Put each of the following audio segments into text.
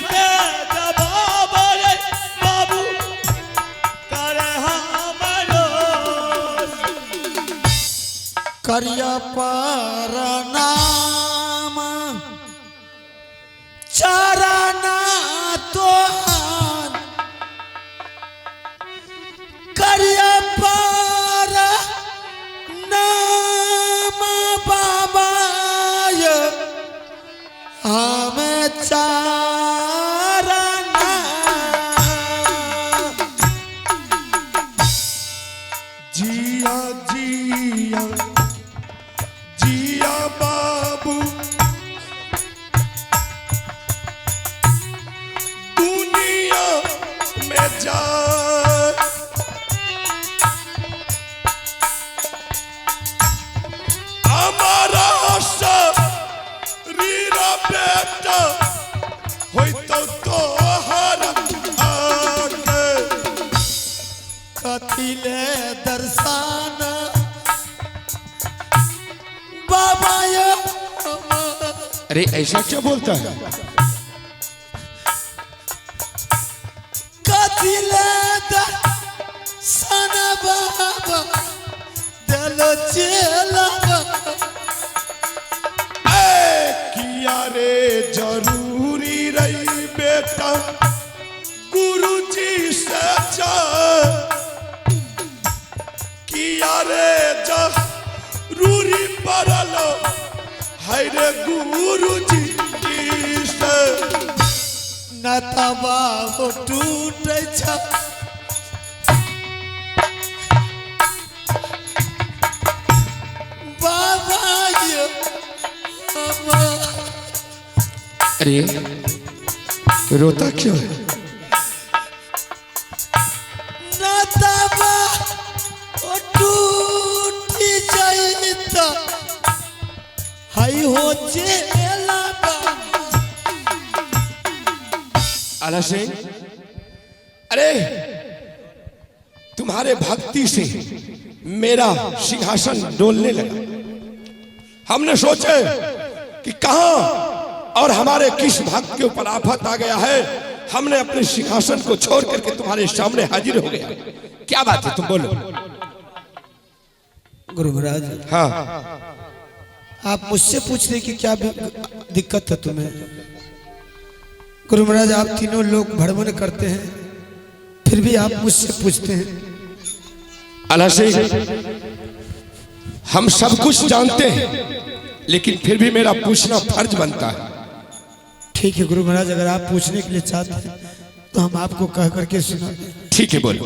के जवाब रे बाबू करे हमरो करिया पर नाम चरना तो करिया पर नाम बाबा हम चरना जिया जिया जिया बाबू दुनिया में जा हमारा शरीर बेटा होई तो तोहर आगे कथिले दर्शन बाबा ये अरे ऐसा क्या बोलता है? कथिले दर्शन बाबा दिल चेला किया रे जरूरी रही बेटा गुरुजी से जा किया रे जरूरी पड़लो है रे गुरुजी से नतबा हो टूट बाबा ये अरे रोता क्यों है? नतबा हो टूट जाइता हाई हो चेला आला सिंह अरे तुम्हारे भक्ति से मेरा सिंहासन डोलने लगा। हमने सोचे कि कहां और हमारे किस भक्त के ऊपर आफत आ गया है। हमने अपने सिंहासन को छोड़ करके तुम्हारे सामने हाजिर हो गया। क्या बात है तुम बोलो। गुरु महाराज हाँ आप मुझसे पूछ रहे कि क्या दिक्कत है तुम्हें। गुरु महाराज आप तीनों लोग भ्रमण करते हैं फिर भी आप मुझसे पूछते हैं। आला सिंह हम सब कुछ जानते हैं लेकिन फिर भी मेरा पूछना फर्ज बनता है। ठीक है गुरु महाराज अगर आप पूछने के लिए चाहते हैं तो हम आपको कह करके सुना दें। ठीक है बोलो।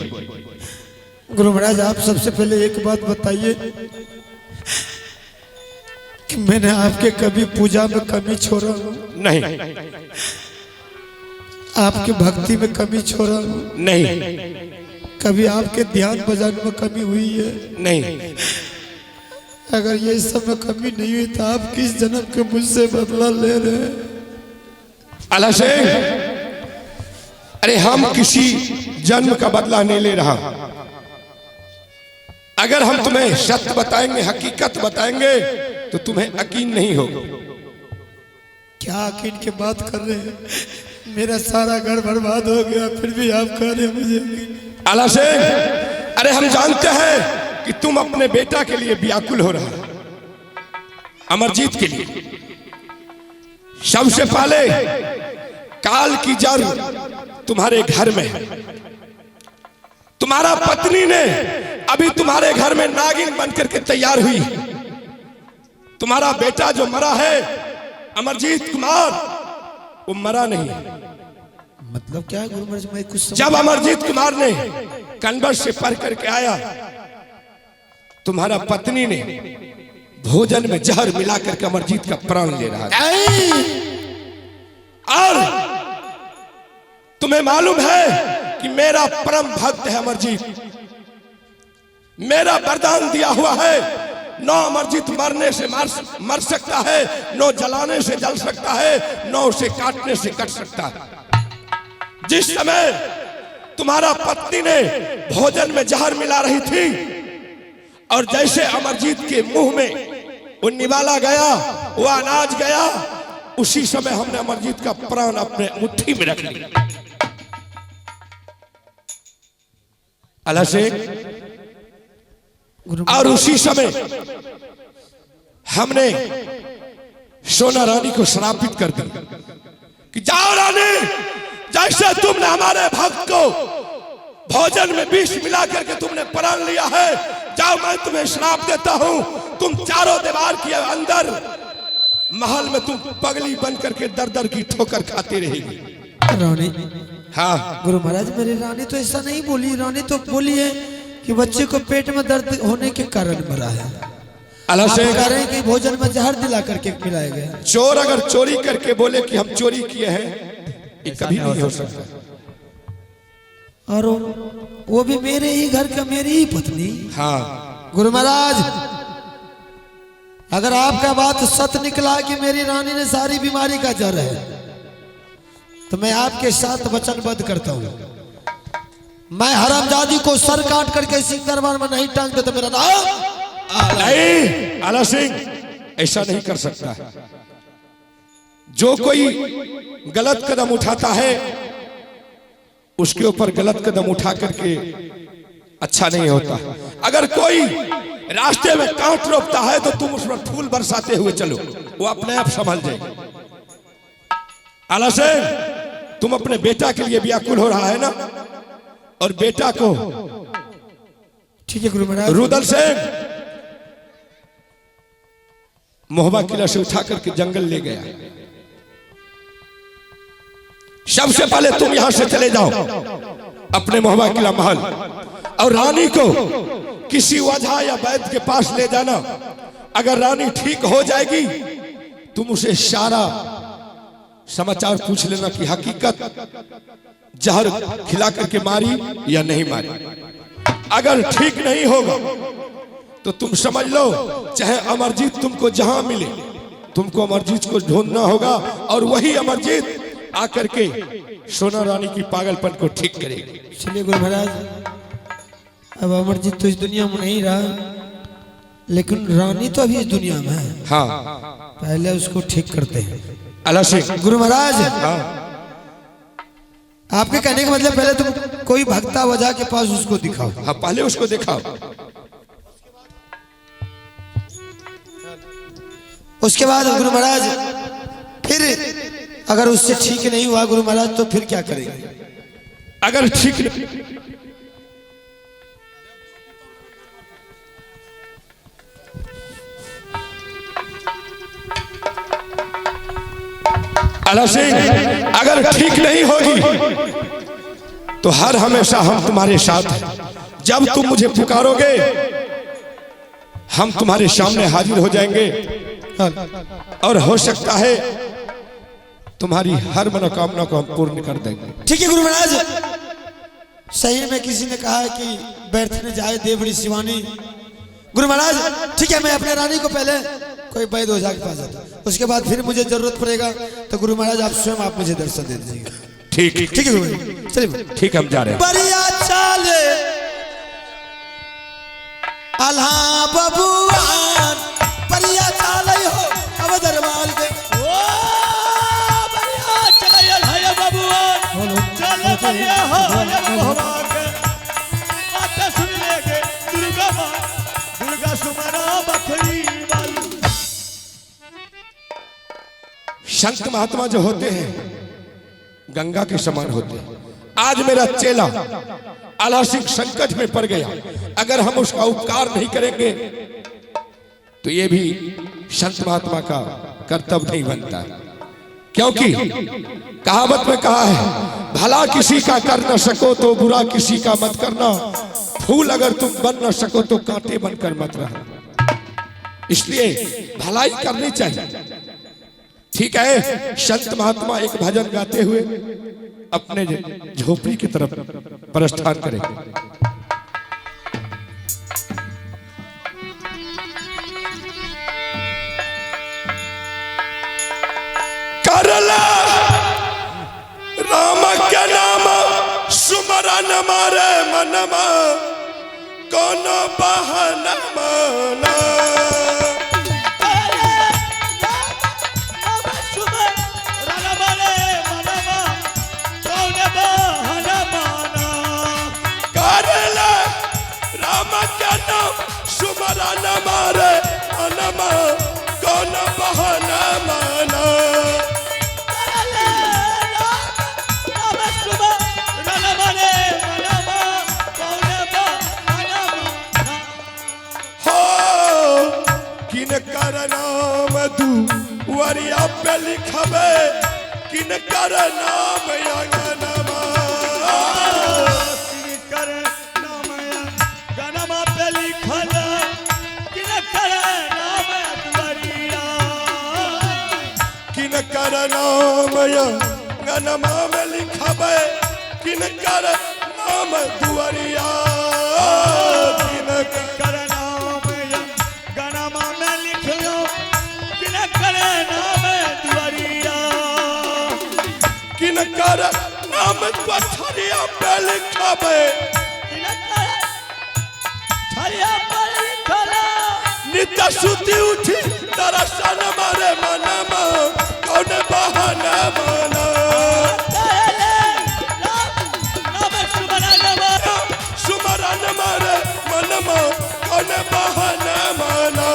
गुरु महाराज आप सबसे पहले एक बात बताइए कि मैंने आपके कभी पूजा में कमी छोड़ा हूं? नहीं आपके भक्ति में कमी छोड़ा हूं? नहीं कभी आपके ध्यान भजन में कमी हुई है? नहीं अगर ये सब में कमी नहीं हुई तो आप किस जन्म के मुझसे बदला ले रहे हैं? आला सिंह अरे हम किसी जन्म का बदला नहीं ले रहा। अगर हम तुम्हें सत्य बताएंगे हकीकत बताएंगे तो तुम्हें यकीन नहीं होगा। क्या यकीन की बात कर रहे हैं? मेरा सारा घर बर्बाद हो गया फिर भी आप कह रहे हैं मुझे। आला सिंह अरे हम जानते हैं कि तुम अपने बेटा के लिए व्याकुल हो रहा है अमरजीत के लिए। सबसे पहले काल की जड़ तुम्हारे घर में है। तुम्हारा पत्नी ने अभी तुम्हारे घर में नागिन बनकर के तैयार हुई। तुम्हारा बेटा जो मरा है अमरजीत कुमार वो मरा नहीं है। मतलब क्या है गुरु महाराज मैं कुछ जब अमरजीत कुमार ने कन्वर से पढ़ करके आया तुम्हारा पत्नी ने भोजन में जहर मिलाकर के अमरजीत का प्राण ले रहा था। और तुम्हें मालूम है कि मेरा परम भक्त है अमरजीत। मेरा वरदान दिया हुआ है नो अमरजीत मरने से मर सकता है, नो जलाने से जल सकता है, नो उसे काटने से कट सकता है। जिस समय तुम्हारा पत्नी ने भोजन में जहर मिला रही थी और जैसे अमरजीत के मुंह में वो निवाला गया, वो अनाज गया, उसी समय हमने अमरजीत का प्राण अपने मुट्ठी में रख लिया। अल्लाह से और उसी समय हमने सोना रानी को श्रापित कर दिया कि जाओ रानी, जैसे तुमने हमारे भक्त को भोजन में विष मिला करके तुमने प्राण लिया है, जाओ मैं तुम्हें श्राप देता हूं, तुम चारों दीवार के अंदर महल में तुम पगली बन करके दर दर की ठोकर खाती रहेगी। रानी, हाँ गुरु महाराज, मेरी रानी तो ऐसा नहीं बोली। रानी तो बोली है कि बच्चे को पेट में दर्द होने के कारण मरा है। अल्लाह से कह रहे हैं कि भोजन में जहर दिला करके मिलाया गया। चोर अगर चोरी करके बोले कि हम चोरी किए हैं, ये कभी नहीं हो सकता। और वो भी मेरे ही घर का, मेरी ही पत्नी। हाँ गुरु महाराज, अगर आपका बात सत्य निकला कि मेरी रानी ने सारी बीमारी का जड़ है, तो मैं आपके साथ वचनबद्ध करता हूं, मैं हरामजादी को सर काट करके सिंह दरबार में नहीं टांग देता। मेरा नाम नहीं, आला सिंह ऐसा नहीं कर सकता। जो कोई गलत कदम उठाता है उसके ऊपर गलत कदम उठा करके अच्छा नहीं होता। अगर कोई रास्ते में कांट रोकता है तो तुम उस पर फूल बरसाते हुए चलो, वो अपने आप संभल जाएगा। आला सिंह, तुम अपने बेटा के लिए व्याकुल हो रहा है ना, और बेटा को ठीक है गुरु महाराज। रुदल सिंह मोहबा किला से उठा करके जंगल ले गया। सबसे पहले तुम यहां से चले जाओ अपने मोहबा किला महल, और रानी को किसी वजह या वैद्य के पास ले जाना। अगर रानी ठीक हो जाएगी, तुम उसे सारा समाचार पूछ लेना कि हकीकत जहर खिला करके मारी या नहीं मारी। अगर ठीक नहीं होगा तो तुम समझ लो, चाहे अमरजीत तुमको जहां मिले, तुमको अमरजीत को ढूंढना होगा, और वही अमरजीत आकर के सोना रानी की पागलपन को ठीक करेगी। चलिए गुरु महाराज, अब अमरजीत तो इस दुनिया में नहीं रहा, लेकिन रानी तो अभी इस दुनिया में है। हाँ, पहले उसको ठीक करते हैं। अल्लाह से गुरु महाराज, हाँ, आपके कहने का मतलब पहले तुम कोई भक्ता वजह के पास उसको दिखाओ। हाँ, पहले उसको दिखाओ। उसके बाद गुरु महाराज फिर अगर उससे ठीक नहीं हुआ गुरु महाराज, तो फिर क्या करेंगे? अगर ठीक नहीं, अल्लाह सिंह अगर ठीक नहीं होगी तो हर हमेशा हम तुम्हारे साथ हैं। जब तुम मुझे पुकारोगे हम तुम्हारे सामने हाजिर हो जाएंगे, और हो सकता है तुम्हारी हर मनोकामना को हम पूर्ण कर देंगे। ठीक है गुरु महाराज, सही में किसी ने कहा है कि बैठने जाए देवड़ी शिवानी। गुरु महाराज ठीक है, मैं अपने रानी को पहले कोई वैद्य ओझा के पास जाता हूं, उसके बाद फिर मुझे जरूरत पड़ेगा तो गुरु महाराज आप स्वयं आप मुझे दर्शन दे दीजिएगा। ठीक ठीक है गुरु महाराज, चलिए। ठीक, हम जा रहे हैं। बढ़िया चाले अल्हा बबुआन, बढ़िया चाले हो अब दरबार के। ओ बढ़िया चले है बबुआ, चले बढ़िया हो भगवान के। बात सुन लेके दुर्गा मां, दुर्गा सुमना बखरी वाली। संत महात्मा जो होते हैं गंगा के समान होते हैं। आज मेरा चेला आला सिंह संकट में पड़ गया, अगर हम उसका उपकार नहीं करेंगे तो ये भी संत महात्मा का कर्तव्य नहीं बनता, क्योंकि कहावत में कहा है, भला किसी का कर न सको तो बुरा किसी का मत करना, फूल अगर तुम बन न सको तो कांटे बनकर मत रहना। इसलिए भलाई करनी चाहिए। ठीक है, संत महात्मा एक भजन गाते हुए अपने झोपड़ी की तरफ प्रस्थान करेंगे। करला राम के नाम सुमरन मारे मनमा, कोनो बहाना माना। सुमन न मारे मनमा कौन बहाना माना हो किन कर नाम दू वरिया पे लिखबे किन कर नाम अंगनमा किन कर नाम अंगनमा में लिखबे किन कर नाम दुआरिया किन कर किन कर नाम पथरिया पे लिखबे नित्य सुती उठी दर्शन मारे मनमा कौन बहाना माना सुमरन मारे मनमा कौन बहाना माना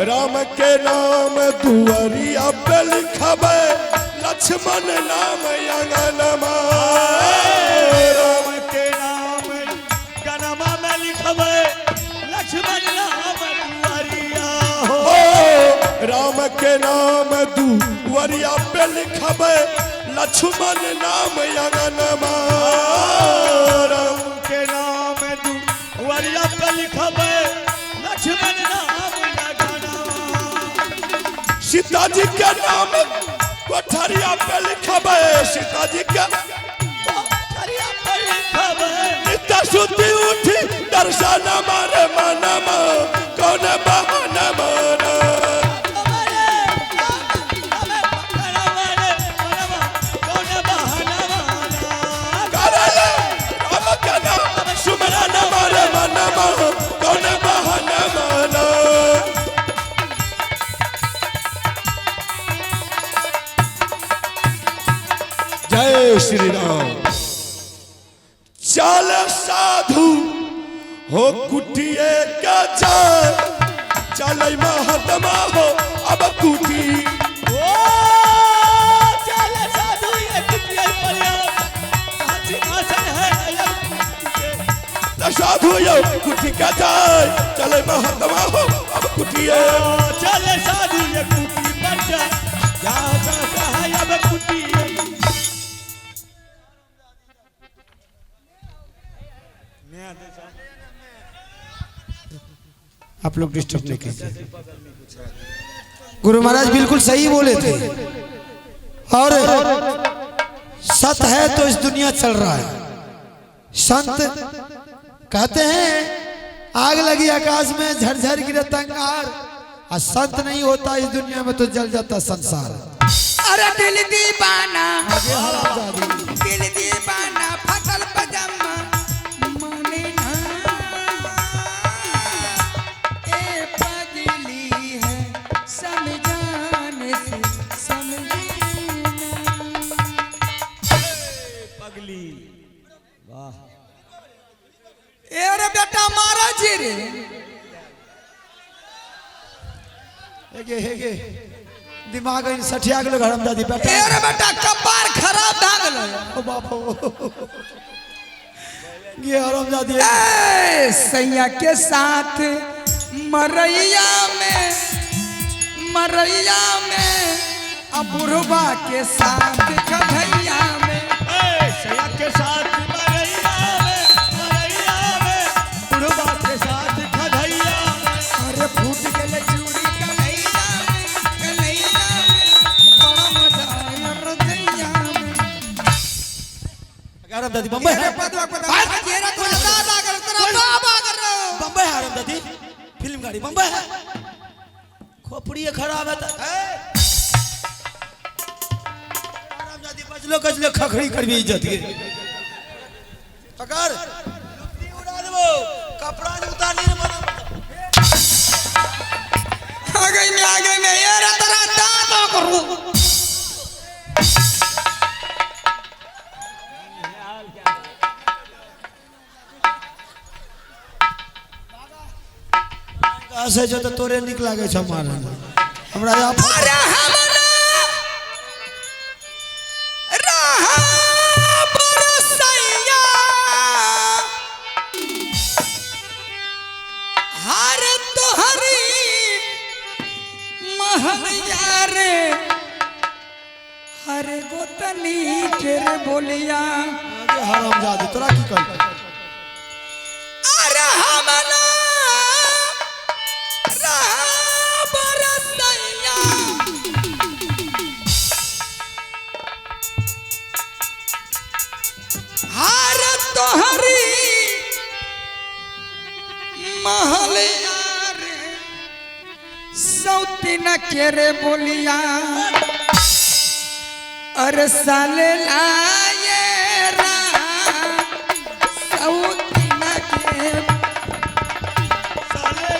राम के नाम दुआरिया पे लिखबे लक्ष्मण नाम अंगनमा राम के नाम गनमा में लिखबे लक्ष्मण नाम दुआरिया हो राम के नाम दुआरिया पे लिखबे लक्ष्मण नाम अंगनमा राम के नाम दुआरिया पे लिखबे लक्ष्मण नाम सीता जी के नाम कोठरिया पे लिखबे सीता जी के कोठरिया पे लिखबे नित्य सुती उठी दर्शन मारे मनमा कौन बहाना माना राम के नाम सुमरन मारे मनमा कौन बहाना माना जय श्री राम चल साधु हो कुटिए का चल महात्मा हो अब कुटी ओ चल साधु ये कुटिया पड़िया सिंहासन है साधु यो कुटी का चल महात्मा हो अब कुटिए चल साधु ये कुटी पर जा अब कुटी आप लोग डिस्टर्ब नहीं कीजिए। गुरु महाराज बिल्कुल सही बोले थे और सत है तो इस दुनिया चल रहा है। संत कहते हैं आग लगी आकाश में झरझर गिरे अंगार और संत नहीं होता इस दुनिया में तो जल जाता संसार। अरे दिल दीवाना फटल पजामा माने ना ए पगली है समझाने से समझे पगली वाह ए रे बेटा मारा जी रे हेगे दिमाग इन सठिया गेलो घरम दादी बेटा ए रे बेटा कपार खराब धा गेलो ओ बापो ये हराम दादी ए सैया के साथ मरैया में अबुरबा के साथ कन्हैया में सैया के साथ मरैया में बुढ़वा के साथ खधैया अरे फूट गेले चूड़ी कन्हैया में बड़ा मजा आया रदैया में हराम दादी बम्बई है जेरा को दादा कर तेरा बाबा कर बम्बई है हराम दादी फिल्म गाड़ी बम्बई है खोपड़ी खराब है हराम दादी बचलो कचलो खखड़ी करबी इज्जत के पकड़ लुत्ती उड़ा देबो कपड़ा नहीं उतारनी रे मना आ गई मैं ये रे तेरा दादा करू ऐसे जो तो तोरे निक लागे छ मारन हमरा या अरे हमरा रहा बरसैया हर तोहरी महलिया रे हर गोतनी के रे बोलिया हरामजादी तोरा की कर अरे हमना रहा बरसैया हर तोहरी महलिया रे सौतीन के रे बोलिया अरे साले लाए रा सौतीन के साले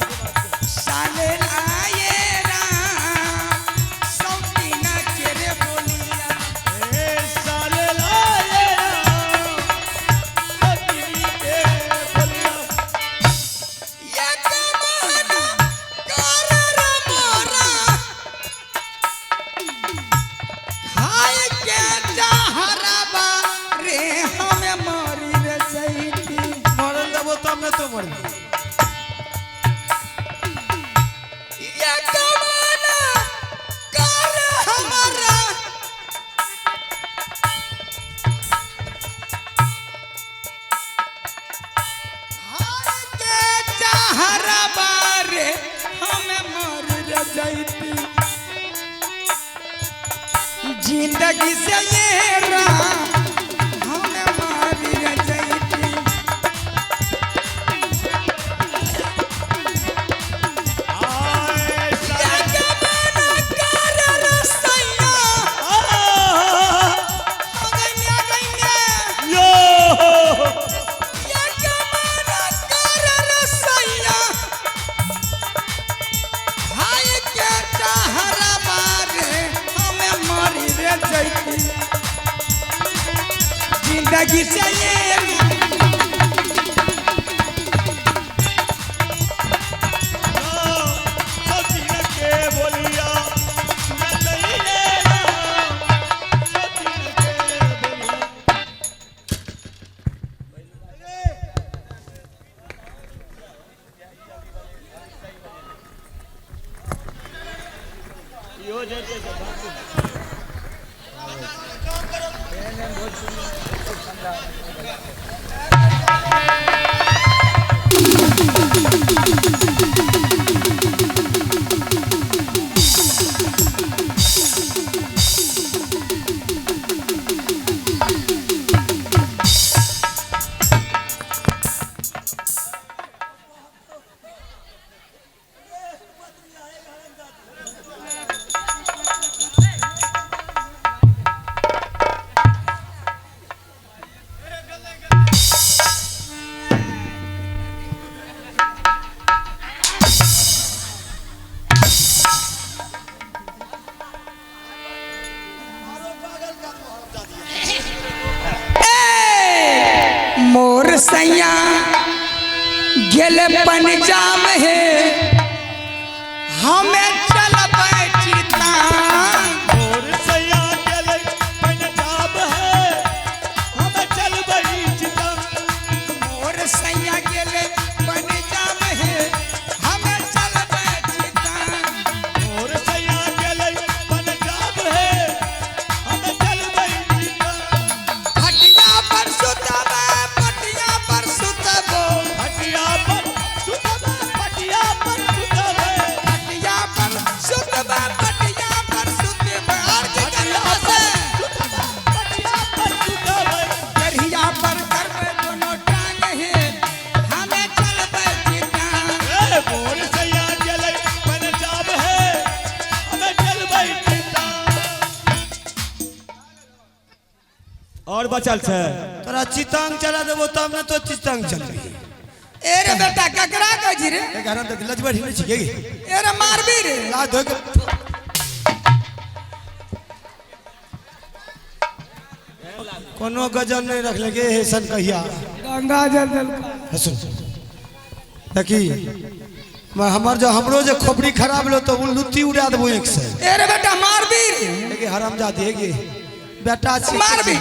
साले लाए रा सौतीन के रे बोलिया ए साले लाए सती के बोलिया ये कमाना कर रे मोरा खाए के जहरबा रे हमें मरी रे जैती मरन देबो तब में तो मर ये कमाना कर हमारा खाए के जहरबा रे हमें मरी रे जैती जिंदगी से ये रहा हमें मारी रे जैती आए ये जमाना कर रसैया गइया यो ये जमाना कर रसैया हाय के चाहरा बारे हमें मारी रे जैती जिंदगी से ये सती के बोलिया सती के बोलिया यो जैसे मोर सैया गेल पंजाब है हमें चलब चिता और सैया गेलै पंजाब है हम चलबै चिता मोर सैया गेल पंजाब है हमें चलब चिता और सैया गेलै पंजाब है हम चलबै चिता हटिया पर सुतबे पटिया पर सुतबो हटिया पर सुतबै पटिया पर सुतबै हटिया पर सुतबे पटिया पर सुतबे और के करबो से पटिया पर सुतबै चढ़िया पर करबे दोनों टांग है हमें चलबै चिता ए और सैया गेलै पंजाब है हम चलबै चिता और बचल छै तोरा चितांग चला देबो तब में तो चितांग चलबी ए रे बेटा ककरा कहै छी रे गरम तो लज बैठी नहीं छिकेगी एरे मारबी रे ला धो के कोनो गजन नहीं रख लगे हेसन कहिया गंगा जल जल सुन देखी हमर जो हमरो जो खोपड़ी खराब लो तो वो लुत्ती उड़ा देबो एक से एरे बेटा मारबी रे देखी हरामजादी है बेटा छी मारबी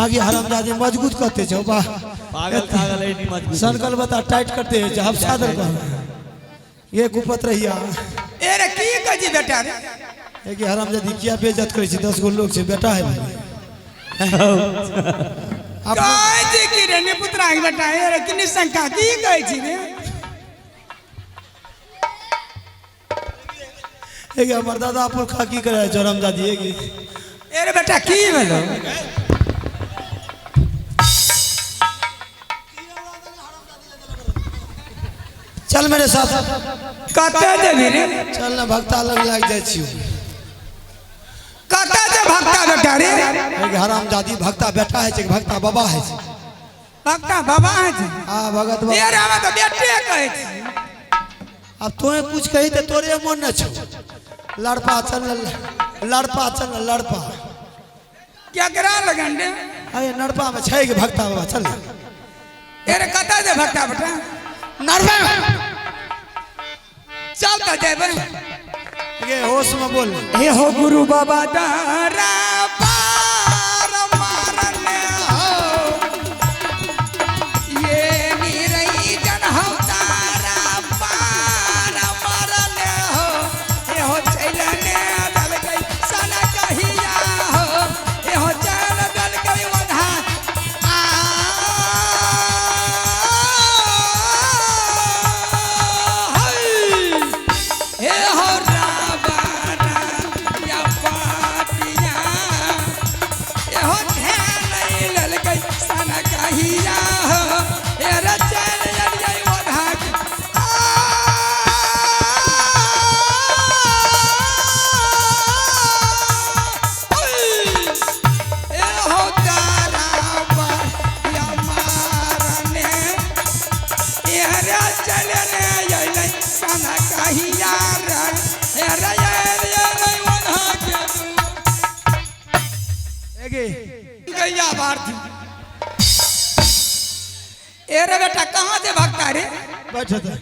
आगे हरामजादी मजबूत करते छो बा पागल पागल है नहीं मजबूत सर्कल बता टाइट करते हैं जब सादर का ये कुपत रहिया एरे की कजी बेटा रे है कि हरामजादी किया बेइज्जत करे छी 10 गो लोग से बेटा है आप काय जी की रे ने पुत्रा के बेटा एरे किनी शंका की कहै छी रे है कि हमर दादा पर खाकी करे है हरामजादी है कि एरे बेटा की भेलो चल मेरे साथ कते देबी रे चल ना भक्ता लग जाय छी कते दे भक्ता बेटा रे है कि हरामजादी भक्ता बेटा है कि भक्ता बाबा है भक्ता बाबा है जी हां भगत बाबा एरे हम तो बेटे कहै छी अब तोए कुछ कही तो तोरे मन न छो लड़पा चल लड़पा क्या करा लगन रे अरे नड़पा में छै कि भक्ता बाबा चल एरे कते दे भक्ता बेटा नड़पा चल त जेबे ये होश में बोल हे हो गुरु बाबा दारा पार मारने हो ये निरई जन हो तारा पार मारने हो ये हो चलने दल गई सना कहिया हो ये हो चल दल गई वधा हे हो रावण या पापिया ये हो ध्यान लल गई सन कहिया हो ये रचन जल गई वधा ये हो रावण या मारने ये रचन जल सन कहिया रे रे ये नहीं वधा के एगे गैया भारती एरे बेटा कहाँ से भक्ता रे बैठ जा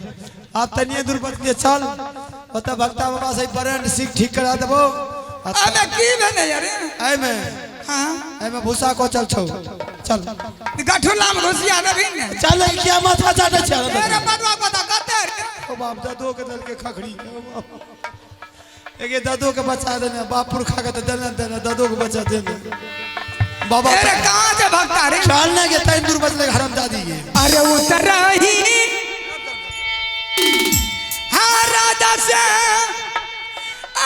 आप तनिए दूर पर के चल बता भक्ता बाबा से ब्रेन सीख ठीक करा देबो अबे की बने रे आई में हां आई में भूसा को चल छौ चल गठुला में घुसिया देबी ने चल क्या मत बचाते चल एरे पटवा पता कते रे ओ बाप दादो के दल के खखड़ी एगे दादो के बचा देने बाप पुरखा के देने देने दादो के बचा देने बाबा एरे कहाँ से भक्ता रे चलने के तैन दूर बचले हरामजादी के अरे उतरही हाँ राजा से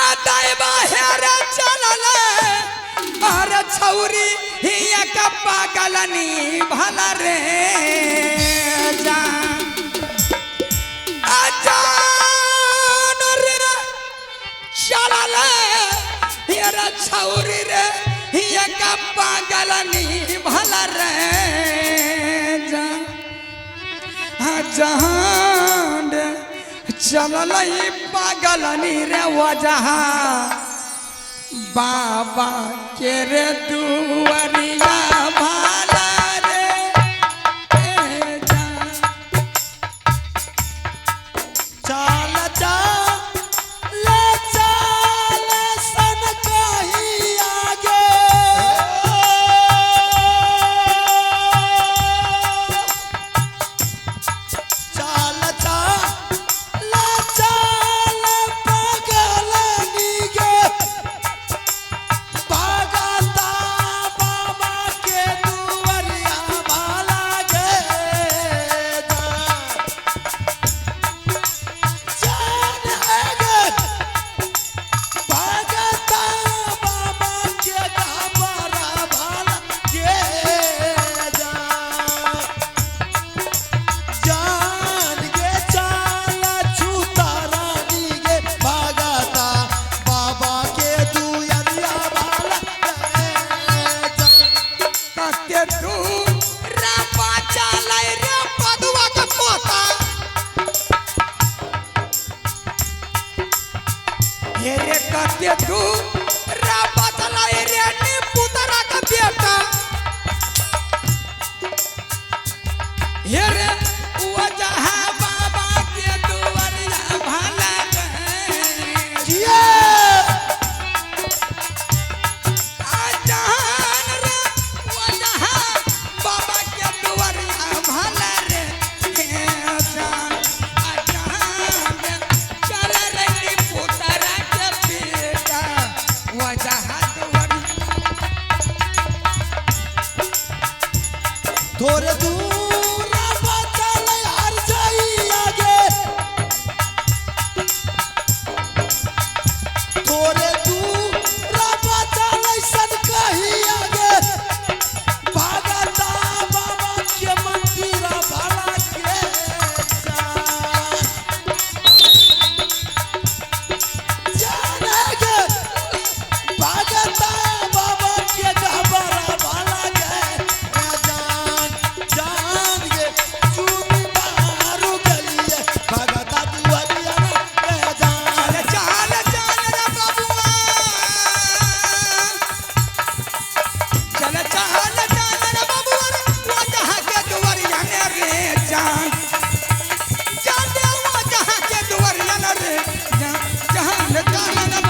आदाय बाहर चलले अरे छौरी ही एक पागलनी भला रे जा अजान रे चलले अरे छौरी रे ही एक पागलनी भला रे जा जहान चलल पागलनी रे वजह बाबा के रे दुआरिया भाला रे चल चल सन कहीं आगे चल पागलनी गे पागल हे रे कते तू रा बतला रे नी पुतरा का बेटा हे रे वो जहां बाबा के दुआरिया भला गए जिया आजान रे वो जहां बाबा के दुआरिया भला रे हे जान आजान चल रे नी पुतरा के बेटा वो जहां थोड़े दूर बचल हर जाई आगे थोड़े दूर बचल सन कहीं आगे भागता बाबा के मंदिर भला के जानेगे भागता बाबा के घबरा भला के जान गे चूनी मारू गलिए भगता दुआरिया रे जान चल चल रे बाबुआ चल चल चल रे बाबुआ वो जहां के दुआरिया ने रे जान जान दे वो जहां के दुआरिया ने रे जहां ने चल रे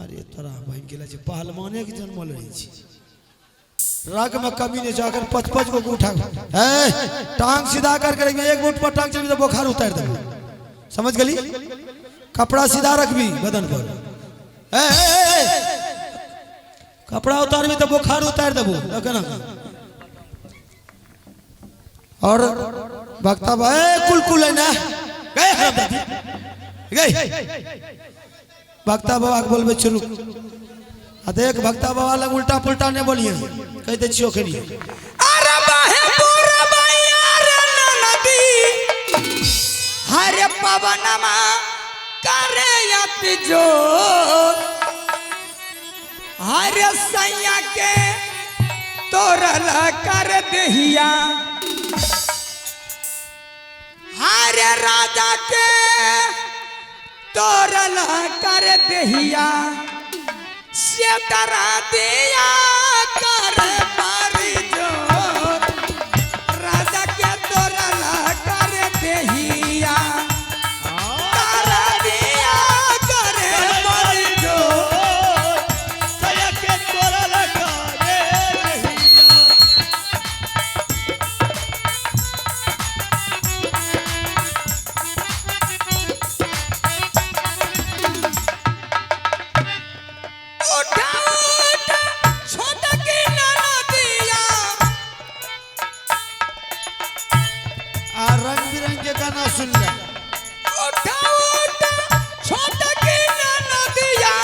अरे तोरा बहन के लजे पहलवाने के जन्म रही छी रग में कमी नहीं जाकर 55 को उठा ए टांग सीधा कर करेंगे एक मुठ पर टांग चली तो बुखार उतार देबो समझ गली कपड़ा सीधा रखबी बदन पर ए कपड़ा उतार में तो बुखार उतार देबो देखना और भक्ता भाई कुलकुल है ना गए हराम दादी गए भक्ता बाबा के बोलबे शुरू आ देख भक्ता बाबा लग उल्टा पुल्टा नहीं बोलिए कह दे छियो खनी अरे बाहे पूरा मैया रे नदी हरे पवनमा करे अति जो हरे सैया के तोरल कर दहिया हरे राजा के तोरल कर दहिया से डरा दिया कर पारी जो राजा के तोरल कर दहिया डरा दिया कर पारी जो सया के तोरा लगा रे रहिया उठा उठा छोटा की नदिया आ रंग बिरंग के गाना सुन ले उठा उठा छोटा की नदिया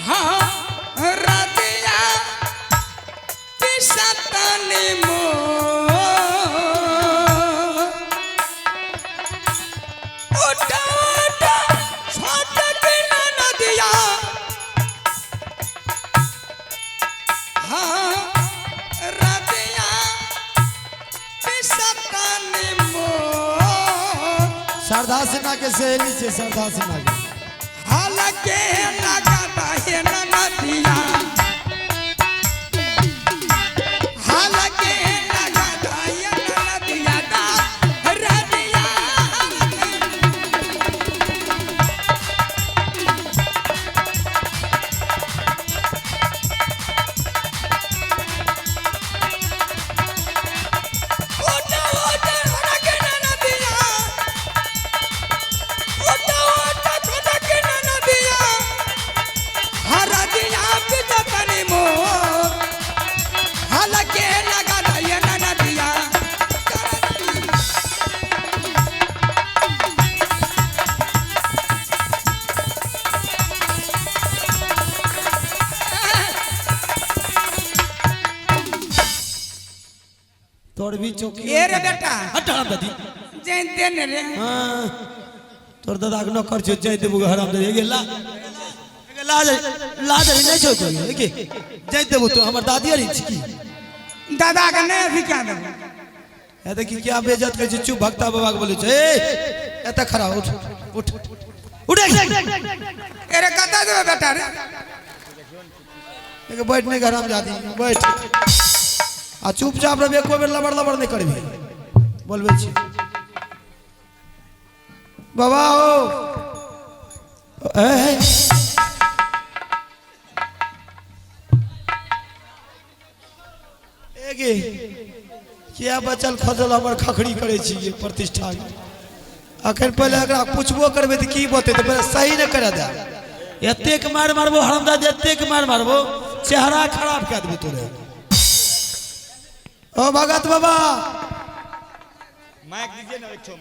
हाँ रदिया पिसतनी मो उठा उठा छोटा की नदिया हाँ रदिया पिसतनी मो शारदा सिन्हा के सहेली से शारदा सिन्हा के हालांकि लगाता है नदिया हालांकि लगाता है नदिया दा रदिया ओटा ओटा रगे नदिया ओटा ओटा रगे नदिया हरा दिया पितनी मो हालांकि लगाता है नदिया तोड़ भी चौकी ए रे बेटा हट हराम दादी जैन देन रे हां तोर दादा के नौकर छ जाय देबो हराम दादी गेला लाज लाज नहीं छो कोई के जाय देबो तो हमर दादी रही छी की दादा के नहीं सिखा दे है देखी क्या बेइज्जत करे छी चुप भक्ता बाबा के बोले छ ए एत खड़ा उठ उठ उठ अरे कता देबे बेटा रे एक बैठने का हराम जाती बैठ आ चुपचाप रह एको बेर लबड़ लबड़ नहीं करबी बोलबे छी बाबा हो ए एगे क्या बचल खजल हमर खखड़ी करे छी ये प्रतिष्ठा अखन पहले अगर पूछबो करबे त की बते त पहले सही न करे दे एतेक मार मारबो हरामजादी एतेक मार मारबो चेहरा खराब कर देबे तोरे ओ भगत बाबा माइक दीजिए ना एक ठो